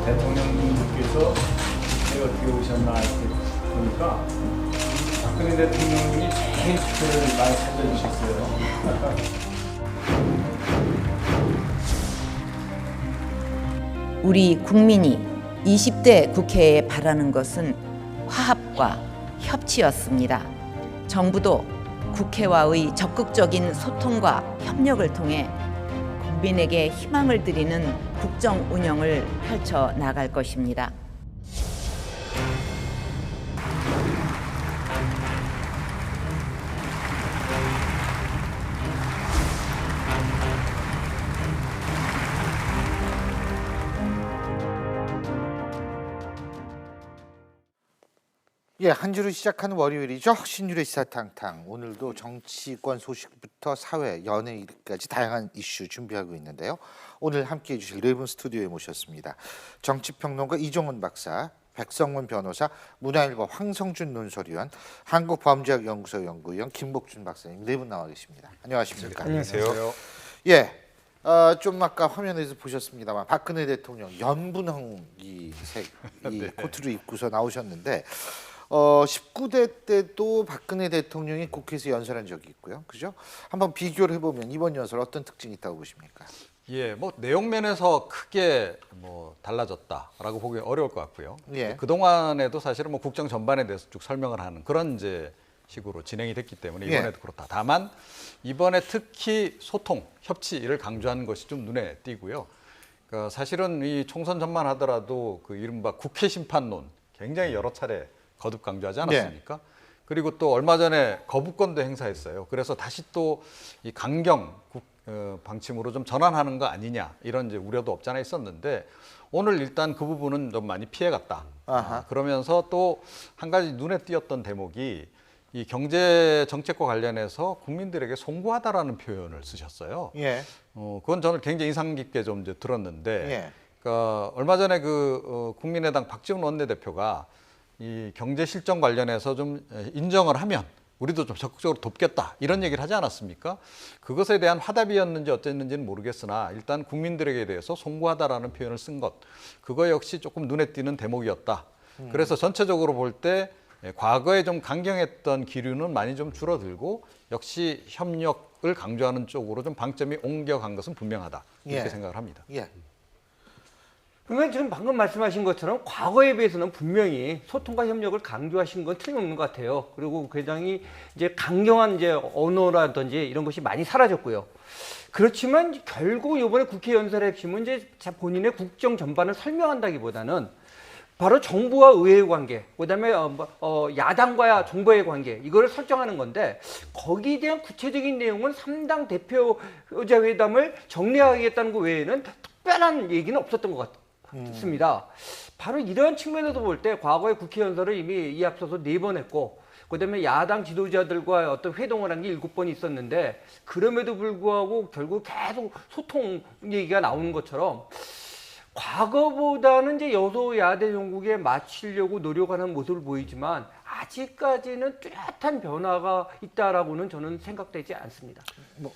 대통령님께서 어떻게 오셨나 이렇게 보니까 박근혜 대통령이 제일 축제를 많이 살려주셨어요. 우리 국민이 20대 국회에 바라는 것은 화합과 협치였습니다. 정부도 국회와의 적극적인 소통과 협력을 통해 국민에게 희망을 드리는 국정 운영을 펼쳐 나갈 것입니다. 예, 한 주를 시작하는 월요일이죠. 신유의 시사탕탕. 오늘도 정치권 소식부터 사회, 연예일까지 다양한 이슈 준비하고 있는데요. 오늘 함께해 주실 네 분 스튜디오에 모셨습니다. 정치평론가 이종훈 박사, 백성문 변호사, 문화일보 황성준 논설위원, 한국범죄학연구소 연구위원 김복준 박사님 네 분 나와 계십니다. 안녕하십니까? 안녕하세요. 예, 좀 아까 화면에서 보셨습니다만 박근혜 대통령 연분홍이 이 코트를 입고서 나오셨는데 19대 때도 박근혜 대통령이 국회에서 연설한 적이 있고요. 그죠? 한번 비교를 해보면 이번 연설 어떤 특징이 있다고 보십니까? 예, 뭐 내용 면에서 크게 뭐 달라졌다라고 보기 어려울 것 같고요. 예. 그 동안에도 사실은 뭐 국정 전반에 대해서 쭉 설명을 하는 그런 이제 식으로 진행이 됐기 때문에 이번에도 그렇다. 다만 이번에 특히 소통, 협치를 강조하는 것이 좀 눈에 띄고요. 그러니까 사실은 이 총선 전만 하더라도 그 이른바 국회 심판론 굉장히 여러 차례 거듭 강조하지 않았습니까? 그리고 또 얼마 전에 거부권도 행사했어요. 그래서 다시 또 이 강경 방침으로 좀 전환하는 거 아니냐 이런 이제 우려도 없지 않아 있었는데 오늘 일단 그 부분은 좀 많이 피해갔다. 그러면서 또 한 가지 눈에 띄었던 대목이 이 경제 정책과 관련해서 국민들에게 송구하다라는 표현을 쓰셨어요. 예. 그건 저는 굉장히 인상 깊게 좀 이제 들었는데, 예. 그러니까 얼마 전에 국민의당 박지원 원내대표가 이 경제 실정 관련해서 좀 인정을 하면 우리도 좀 적극적으로 돕겠다 이런 얘기를 하지 않았습니까? 그것에 대한 화답이었는지 어땠는지는 모르겠으나 일단 국민들에게 대해서 송구하다라는 표현을 쓴 것, 그거 역시 조금 눈에 띄는 대목이었다. 그래서 전체적으로 볼 때 과거에 좀 강경했던 기류는 많이 좀 줄어들고 역시 협력을 강조하는 쪽으로 좀 방점이 옮겨간 것은 분명하다 이렇게 생각을 합니다. 예. 그러면 지금 방금 말씀하신 것처럼 과거에 비해서는 분명히 소통과 협력을 강조하신 건 틀림없는 것 같아요. 그리고 굉장히 이제 강경한 이제 언어라든지 이런 것이 많이 사라졌고요. 그렇지만 결국 이번에 국회 연설의 핵심은 이제 본인의 국정 전반을 설명한다기보다는 바로 정부와 의회의 관계, 그다음에 야당과 정부의 관계 이거를 설정하는 건데 거기에 대한 구체적인 내용은 3당 대표자 회담을 정리하겠다는 것 외에는 특별한 얘기는 없었던 것 같습니다. 바로 이런 측면에서 볼 때 과거의 국회 연설을 이미 이 앞서서 4번 했고 그다음에 야당 지도자들과 어떤 회동을 한 게 7번 있었는데 그럼에도 불구하고 결국 계속 소통 얘기가 나오는 것처럼 과거보다는 이제 여소야대 정국에 맞추려고 노력하는 모습을 보이지만 아직까지는 뚜렷한 변화가 있다라고는 저는 생각되지 않습니다.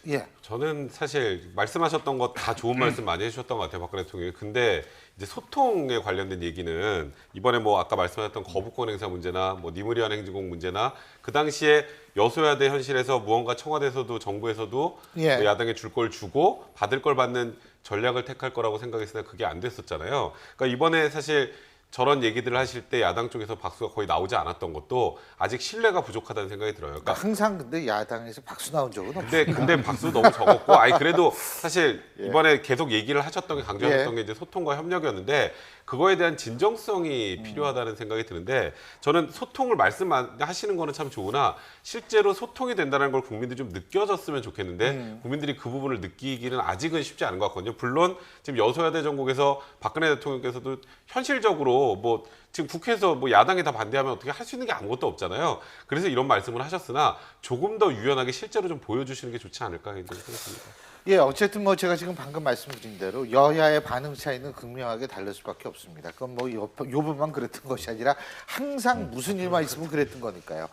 예. 저는 사실 말씀하셨던 것 다 좋은 말씀 많이 해주셨던 것 같아요, 박근혜 대통령이. 근데 이제 소통에 관련된 얘기는 이번에 뭐 아까 말씀하셨던 거부권 행사 문제나 뭐 니무리안 행진곡 문제나 그 당시에 여소야대 현실에서 무언가 청와대에서도 정부에서도 예. 뭐 야당에 줄 걸 주고 받을 걸 받는 전략을 택할 거라고 생각했으나 그게 안 됐었잖아요. 그러니까 이번에 사실 저런 얘기들을 하실 때 야당 쪽에서 박수가 거의 나오지 않았던 것도 아직 신뢰가 부족하다는 생각이 들어요. 그러니까 항상 근데 야당에서 박수 나온 적은 없어요. 근데 박수 너무 적었고, 그래도 사실 이번에 계속 얘기를 하셨던 게 강조하셨던 게 이제 소통과 협력이었는데 그거에 대한 진정성이 필요하다는 생각이 드는데 저는 소통을 말씀하시는 거는 참 좋으나 실제로 소통이 된다는 걸 국민들이 좀 느껴졌으면 좋겠는데 국민들이 그 부분을 느끼기는 아직은 쉽지 않은 것 같거든요. 물론 지금 여소야대 정국에서 박근혜 대통령께서도 현실적으로 뭐 지금 국회에서 뭐 야당이 다 반대하면 어떻게 할 수 있는 게 아무것도 없잖아요. 그래서 이런 말씀을 하셨으나 조금 더 유연하게 실제로 좀 보여주시는 게 좋지 않을까 이런 생각합니다. 예, 어쨌든 뭐 제가 지금 방금 말씀드린 대로 여야의 반응 차이는 극명하게 다를 수밖에 없습니다. 그건 뭐 요 부분만 그랬던 것이 아니라 항상 무슨 일만 있으면 그랬던 거니까요.